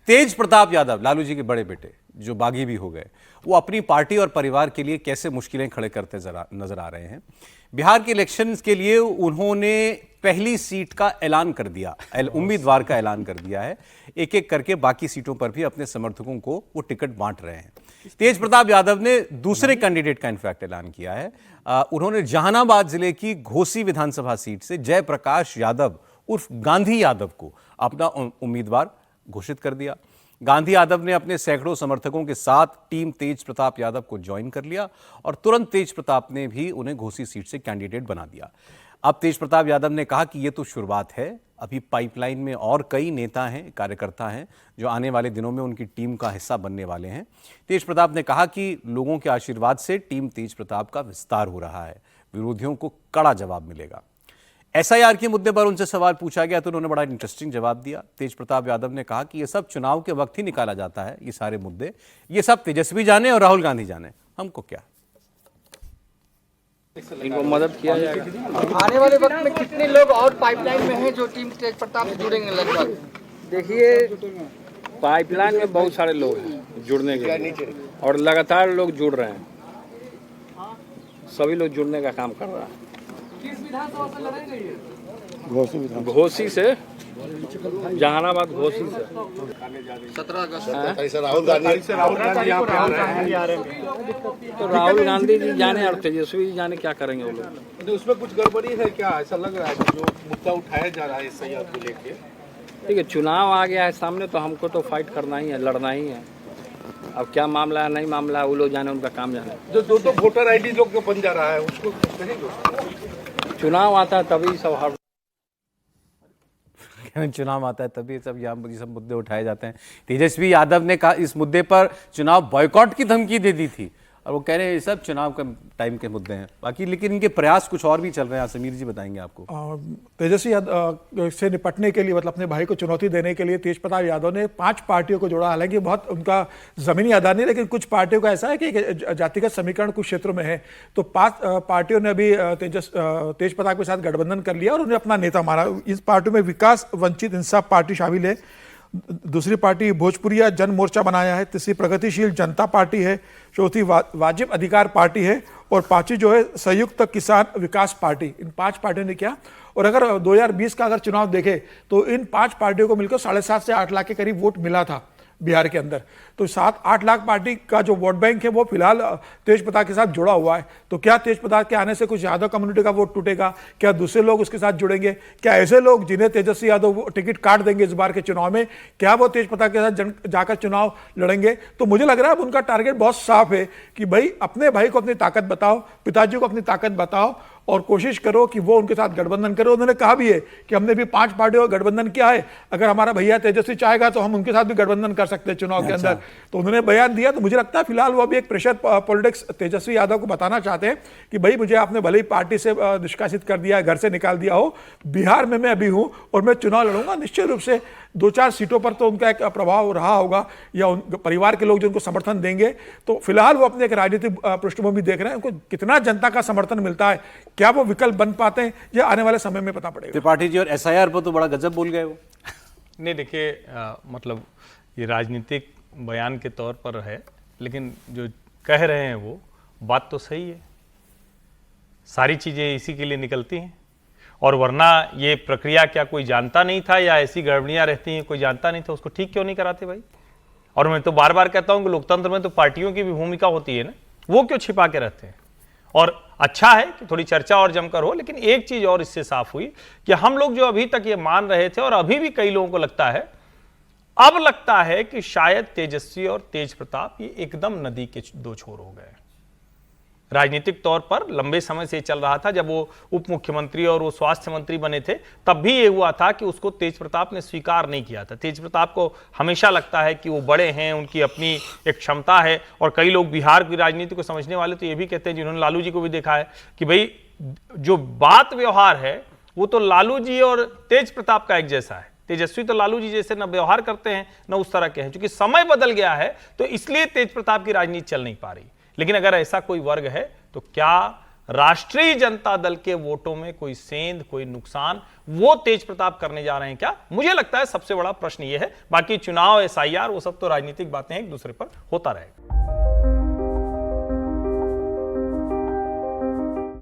तेज प्रताप यादव, लालू जी के बड़े बेटे, जो बागी भी हो गए, वो अपनी पार्टी और परिवार के लिए कैसे मुश्किलें खड़े करते नजर आ रहे हैं। बिहार के इलेक्शंस के लिए उन्होंने पहली सीट का ऐलान कर दिया, उम्मीदवार का ऐलान कर दिया है। एक एक करके बाकी सीटों पर भी अपने समर्थकों को वो टिकट बांट रहे हैं। तेज प्रताप यादव ने दूसरे कैंडिडेट का इनफैक्ट ऐलान किया है। उन्होंने जहानाबाद जिले की घोसी विधानसभा सीट से जयप्रकाश यादव उर्फ गांधी यादव को अपना उम्मीदवार घोषित कर दिया। गांधी यादव ने अपने सैकड़ों समर्थकों के साथ टीम तेज प्रताप यादव को ज्वाइन कर लिया और तुरंत तेज प्रताप ने भी उन्हें घोसी सीट से कैंडिडेट बना दिया। अब तेज प्रताप यादव ने कहा कि यह तो शुरुआत है, अभी पाइपलाइन में और कई नेता हैं, कार्यकर्ता हैं जो आने वाले दिनों में उनकी टीम का हिस्सा बनने वाले हैं। तेज प्रताप ने कहा कि लोगों के आशीर्वाद से टीम तेज प्रताप का विस्तार हो रहा है, विरोधियों को कड़ा जवाब मिलेगा। एसआईआर के मुद्दे पर उनसे सवाल पूछा गया तो उन्होंने बड़ा इंटरेस्टिंग जवाब दिया। तेज प्रताप यादव ने कहा कि ये सब चुनाव के वक्त ही निकाला जाता है, ये सारे मुद्दे, ये सब तेजस्वी जाने और राहुल गांधी जाने, हमको क्या। इनको मदद किया जाएगा। आने वाले वक्त में कितने लोग और पाइपलाइन में हैं जो टीम तेज प्रताप से जुड़ेंगे? लगभग देखिए, पाइपलाइन में बहुत सारे लोग हैं जुड़ने के लिए और लगातार लोग जुड़ रहे हैं। सभी लोग जुड़ने का काम कर रहा है। किस विधानसभा से लड़ेंगे ये? घोसी से, जहानाबाद घोसी से। 17 अगस्त राहुल गांधी यहाँ पे आ रहे हैं। तो राहुल गांधी जी जाने और तेजस्वी जी जाने, क्या करेंगे वो लोग। तो उसमें कुछ गड़बड़ी है क्या? ऐसा लग रहा है कि जो मुद्दा उठाया जा रहा है एसआईआर को लेके। ठीक है, चुनाव आ गया है सामने तो हमको तो फाइट करना ही है, लड़ना ही है। अब क्या मामला है, नहीं मामला है, वो लोग जाने, उनका काम जाने। जो दो वोटर आईडी जो बन जा रहा है उसको कहेंगे। चुनाव आता है तभी सब हर चुनाव आता है तभी सब यहाँ ये सब मुद्दे उठाए जाते हैं। तेजस्वी यादव ने कहा इस मुद्दे पर चुनाव बॉयकॉट की धमकी दे दी थी और वो कह रहे हैं ये सब चुनाव के टाइम के मुद्दे हैं बाकी, लेकिन इनके प्रयास कुछ और भी चल रहे हैं। समीर जी बताएंगे आपको। तेजस्वी यादव से निपटने के लिए, मतलब अपने भाई को चुनौती देने के लिए तेज प्रताप यादव ने 5 पार्टियों को जोड़ा। हालांकि बहुत उनका जमीनी आधार नहीं, लेकिन कुछ पार्टियों का ऐसा है कि जातिगत समीकरण कुछ क्षेत्रों में है। तो 5 पार्टियों ने अभी तेज प्रताप के साथ गठबंधन कर लिया और उन्हें अपना नेता माना। इस पार्टियों में विकास वंचित इंसाफ पार्टी शामिल है, दूसरी पार्टी भोजपुरिया जन मोर्चा बनाया है, तीसरी प्रगतिशील जनता पार्टी है, चौथी वाजिब अधिकार पार्टी है और 5वीं जो है संयुक्त किसान विकास पार्टी। इन 5 पार्टियों ने किया। और अगर 2020 का अगर चुनाव देखें तो इन 5 पार्टियों को मिलकर 7.5 से 8 लाख के करीब वोट मिला था बिहार के अंदर। तो 7-8 लाख पार्टी का जो वोट बैंक है वो फिलहाल तेज प्रताप के साथ जुड़ा हुआ है। तो क्या तेज प्रताप के आने से कुछ यादव कम्युनिटी का वोट टूटेगा? क्या दूसरे लोग उसके साथ जुड़ेंगे? क्या ऐसे लोग जिन्हें तेजस्वी यादव टिकट काट देंगे इस बार के चुनाव में, क्या वो तेज प्रताप के साथ जाकर चुनाव लड़ेंगे? तो मुझे लग रहा है अब उनका टारगेट बहुत साफ है कि भाई अपने भाई को अपनी ताकत बताओ, पिताजी को अपनी ताकत बताओ और कोशिश करो कि वो उनके साथ गठबंधन करो। उन्होंने कहा भी है कि हमने भी 5 पार्टियों का गठबंधन किया है, अगर हमारा भैया तेजस्वी चाहेगा तो हम उनके साथ भी गठबंधन कर सकते हैं चुनाव के अंदर। तो उन्होंने बयान दिया। तो मुझे लगता है फिलहाल वो अभी एक प्रेशर पॉलिटिक्स तेजस्वी यादव को बताना चाहते हैं कि भाई मुझे आपने भले ही पार्टी से निष्कासित कर दिया है, घर से निकाल दिया हो, बिहार में मैं अभी हूं और मैं चुनाव लड़ूंगा। निश्चित रूप से 2-4 सीटों पर तो उनका एक प्रभाव रहा होगा या परिवार के लोग जो उनको समर्थन देंगे। तो फिलहाल वो अपने एक राजनीतिक पृष्ठभूमि देख रहे हैं। उनको कितना जनता का समर्थन मिलता है, क्या वो विकल्प बन पाते हैं, यह आने वाले समय में पता पड़ेगा। त्रिपाठी जी, और एसआईआर पर तो बड़ा गजब बोल गए वो। नहीं देखिए, मतलब ये राजनीतिक बयान के तौर पर है, लेकिन जो कह रहे हैं वो बात तो सही है। सारी चीज़ें इसी के लिए निकलती हैं और वरना ये प्रक्रिया क्या कोई जानता नहीं था या ऐसी गड़बड़ियां रहती हैं कोई जानता नहीं था, उसको ठीक क्यों नहीं कराते भाई? और मैं तो बार बार कहता हूं कि लोकतंत्र में तो पार्टियों की भी भूमिका होती है ना, वो क्यों छिपा के रहते हैं? और अच्छा है कि थोड़ी चर्चा और जमकर हो, लेकिन एक चीज और इससे साफ हुई कि हम लोग जो अभी तक ये मान रहे थे और अभी भी कई लोगों को लगता है, अब लगता है कि शायद तेजस्वी और तेज प्रताप ये एकदम नदी के 2 छोर हो गए। राजनीतिक तौर पर लंबे समय से चल रहा था। जब वो उप मुख्यमंत्री और वो स्वास्थ्य मंत्री बने थे तब भी ये हुआ था कि उसको तेज प्रताप ने स्वीकार नहीं किया था। तेज प्रताप को हमेशा लगता है कि वो बड़े हैं, उनकी अपनी एक क्षमता है। और कई लोग बिहार की राजनीति को समझने वाले तो ये भी कहते हैं, जिन्होंने लालू जी को भी देखा है, कि भाई जो बात व्यवहार है वो तो लालू जी और तेज प्रताप का एक जैसा है। तेजस्वी तो लालू जी जैसे न व्यवहार करते हैं न उस तरह के हैं। क्योंकि समय बदल गया है तो इसलिए तेज प्रताप की राजनीति चल नहीं पा रही। लेकिन अगर ऐसा कोई वर्ग है तो क्या राष्ट्रीय जनता दल के वोटों में कोई सेंध, कोई नुकसान वो तेज प्रताप करने जा रहे हैं क्या? मुझे लगता है सबसे बड़ा प्रश्न ये है। बाकी चुनाव, SIR वो सब तो राजनीतिक बातें एक दूसरे पर होता रहेगा।